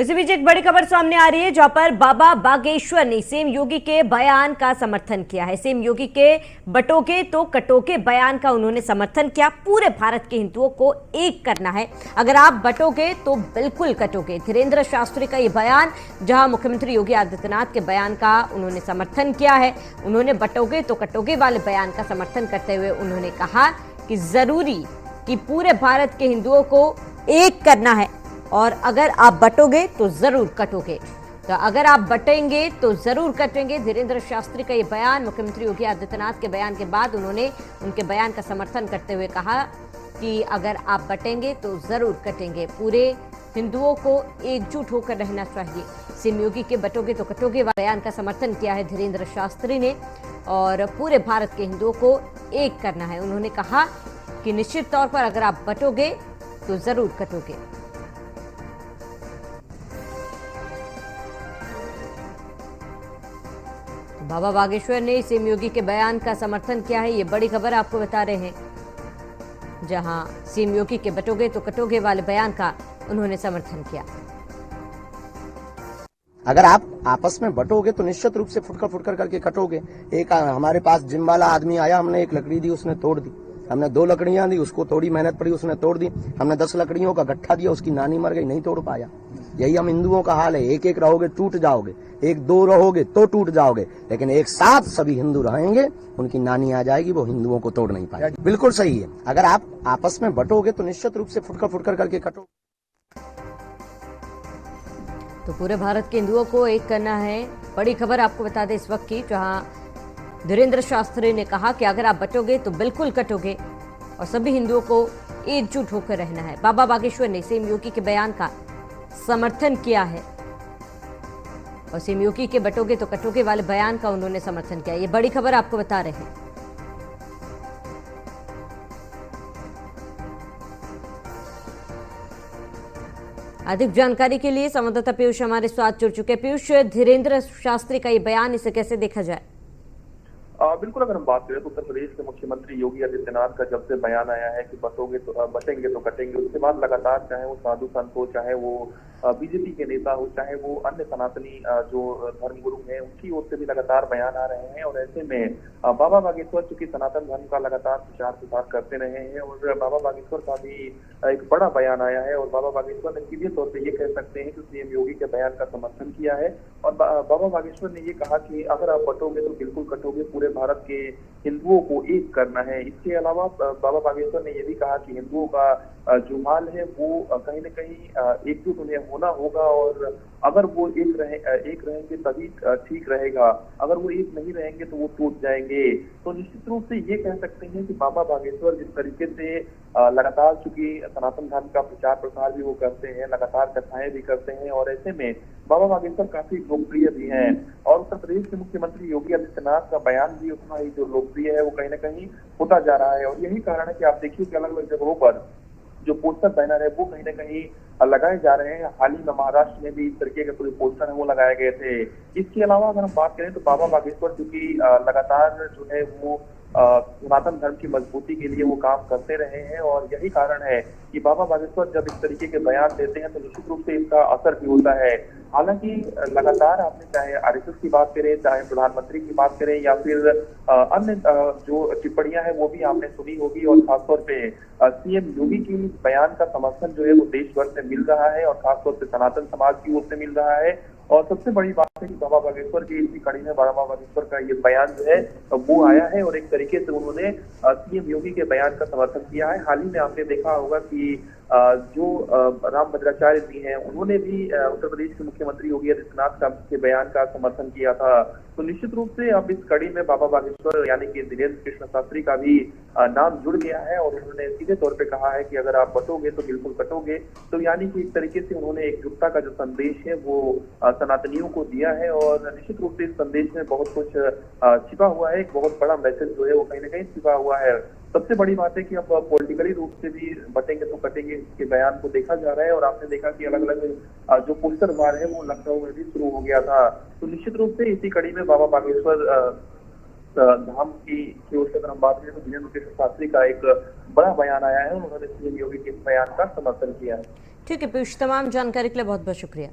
उसी बीच एक बड़ी खबर सामने आ रही है जहां पर बाबा बागेश्वर ने सीएम योगी के बयान का समर्थन किया है। सीएम योगी के बटोगे तो कटोगे बयान का उन्होंने समर्थन किया। पूरे भारत के हिंदुओं को एक करना है, अगर आप बटोगे तो बिल्कुल कटोगे। धीरेन्द्र शास्त्री का ये बयान, जहां मुख्यमंत्री योगी आदित्यनाथ के बयान का उन्होंने समर्थन किया है। उन्होंने बटोगे तो कटोगे वाले बयान का समर्थन करते हुए उन्होंने कहा कि जरूरी कि पूरे भारत के हिंदुओं को एक करना है और अगर आप बटोगे तो जरूर कटोगे। तो अगर आप बटेंगे तो जरूर कटेंगे। धीरेन्द्र शास्त्री का ये बयान मुख्यमंत्री योगी आदित्यनाथ के बयान के बाद उन्होंने उनके बयान का समर्थन करते हुए कहा कि अगर आप बटेंगे तो जरूर कटेंगे। पूरे हिंदुओं को एकजुट होकर रहना चाहिए। सीएम योगी के बटोगे तो कटोगे बयान का समर्थन किया है धीरेन्द्र शास्त्री ने और पूरे भारत के हिंदुओं को एक करना है। उन्होंने कहा कि निश्चित तौर पर अगर आप बटोगे तो जरूर कटोगे। बाबा बागेश्वर ने सीएम योगी के बयान का समर्थन किया है। ये बड़ी खबर आपको बता रहे हैं, जहां सीएम योगी के बटोगे तो कटोगे वाले बयान का उन्होंने समर्थन किया। अगर आप आपस में बटोगे तो निश्चित रूप से फुटकर करके कटोगे। एक हमारे पास जिम वाला आदमी आया, हमने एक लकड़ी दी, उसने तोड़ दी। हमने 2 लकड़ियां दी, उसको थोड़ी मेहनत पड़ी, उसने तोड़ दी। हमने 10 लकड़ियों का गट्ठा दिया, उसकी नानी मर गई, नहीं तोड़ पाया। यही हम हिंदुओं का हाल है। एक एक रहोगे टूट जाओगे, 1-2 रहोगे तो टूट जाओगे, लेकिन एक साथ सभी हिंदू रहेंगे, उनकी नानी आ जाएगी, वो हिंदुओं को तोड़ नहीं पाएगी। बिल्कुल सही है। अगर आप आपस में बटोगे तो निश्चित रूप से फुटकर करके कटोगे। तो पूरे भारत के हिंदुओं को एक करना है। बड़ी खबर आपको बता दें इस वक्त की, जहां धीरेन्द्र शास्त्री ने कहा कि अगर आप बटोगे तो बिल्कुल कटोगे और सभी हिंदुओं को एकजुट होकर रहना है। बाबा बागेश्वर ने सीएम योगी के बयान का समर्थन किया है और सीएम योगी के बटोगे तो कटोगे वाले बयान का उन्होंने समर्थन किया। ये बड़ी खबर आपको बता रहे हैं। अधिक जानकारी के लिए संवाददाता पीयूष हमारे साथ जुड़ चुके हैं। पीयूष, धीरेन्द्र शास्त्री का ये बयान, इसे कैसे देखा जाए? बिल्कुल, अगर हम बात करें तो उत्तर प्रदेश के मुख्यमंत्री योगी आदित्यनाथ का जब से बयान आया है कि बटोगे तो बटेंगे तो कटेंगे, उसके बाद लगातार चाहे वो साधु संत हो, चाहे वो बीजेपी के नेता हो, चाहे वो अन्य सनातनी जो धर्मगुरु हैं, उनकी ओर से भी लगातार बयान आ रहे हैं। और ऐसे में बाबा बागेश्वर चूंकि सनातन धर्म का लगातार प्रचार प्रसार करते रहे हैं और बाबा बागेश्वर का भी एक बड़ा बयान आया है और बाबा बागेश्वर ने सीधे तौर पर ये कह सकते हैं कि सीएम योगी के बयान का समर्थन किया है। और बाबा बागेश्वर ने ये कहा कि अगर आप बटोगे तो बिल्कुल कटोगे, पूरे भारत के हिंदुओं को एक करना है। इसके अलावा बाबा बागेश्वर ने यह भी कहा कि हिंदुओं का जो हाल है वो कहीं न कहीं एकजुट उन्हें होना होगा और अगर वो एक रहेंगे तभी ठीक रहेगा, अगर वो एक नहीं रहेंगे तो वो टूट जाएंगे। तो निश्चित रूप से ये कह सकते हैं कि बाबा बागेश्वर जिस तरीके से लगातार चूंकि सनातन धर्म का प्रचार प्रसार भी वो करते हैं, लगातार कथाएं भी करते हैं और ऐसे में बाबा बागेश्वर काफी लोकप्रिय भी हैं और उत्तर प्रदेश के मुख्यमंत्री योगी आदित्यनाथ का बयान भी उतना ही जो लोकप्रिय है वो कहीं न कहीं होता जा रहा है। और यही कारण है कि आप देखिए कि अलग अलग जगहों पर जो पोस्टर बैनर है वो कहीं न कहीं लगाए जा रहे हैं। हाल ही में महाराष्ट्र में भी इस तरीके के कोई पोस्टर है वो लगाए गए थे। इसके अलावा अगर हम बात करें तो बाबा बागेश्वर चूंकि लगातार जो है वो सनातन धर्म की मजबूती के लिए वो काम करते रहे हैं और यही कारण है कि बाबा बागेश्वर जब इस तरीके के बयान देते हैं तो निश्चित रूप से इसका असर भी होता है। हालांकि लगातार आपने चाहे आरएसएस की बात करें, चाहे प्रधानमंत्री की बात करें या फिर अन्य जो टिप्पणियां हैं वो भी आपने सुनी होगी और खासतौर पे सीएम योगी की बयान का समर्थन जो है वो देश भर से मिल रहा है और खासतौर से सनातन समाज की ओर से मिल रहा है। और सबसे बड़ी बात है कि बाबा बागेश्वर की इसी कड़ी में बाबा बागेश्वर का ये बयान जो है वो आया है और एक तरीके से उन्होंने सीएम योगी के बयान का समर्थन किया है। हाल ही में आपने देखा होगा कि जो राम भद्राचार्य जी हैं उन्होंने भी उत्तर प्रदेश के मुख्यमंत्री योगी आदित्यनाथ का के बयान का समर्थन किया था। तो निश्चित रूप से अब इस कड़ी में बाबा बागेश्वर यानी कि धीरेन्द्र कृष्ण शास्त्री का भी नाम जुड़ गया है और उन्होंने सीधे तौर पे कहा है कि अगर आप बटोगे तो बिल्कुल कटोगे। तो यानी कि एक तरीके से उन्होंने एकजुटता का जो संदेश है वो सनातनियों को दिया है और निश्चित रूप से इस संदेश में बहुत कुछ छिपा हुआ है। एक बहुत बड़ा मैसेज जो है वो कहीं न कहीं छिपा हुआ है। सबसे बड़ी बात है कि अब पॉलिटिकली रूप से भी बटेंगे तो कटेंगे के बयान को देखा जा रहा है और आपने देखा कि अलग अलग जो पोस्टर वार है वो लखनऊ में भी शुरू हो गया था। तो निश्चित रूप से इसी कड़ी में बाबा बागेश्वर धाम की ओर से अगर हम बात करें तो धीरेन्द्र कृष्ण शास्त्री का एक बड़ा बयान आया है। उन्होंने सीएम योगी के बयान का समर्थन किया है। ठीक है पीयूष, तमाम जानकारी के लिए बहुत बहुत शुक्रिया।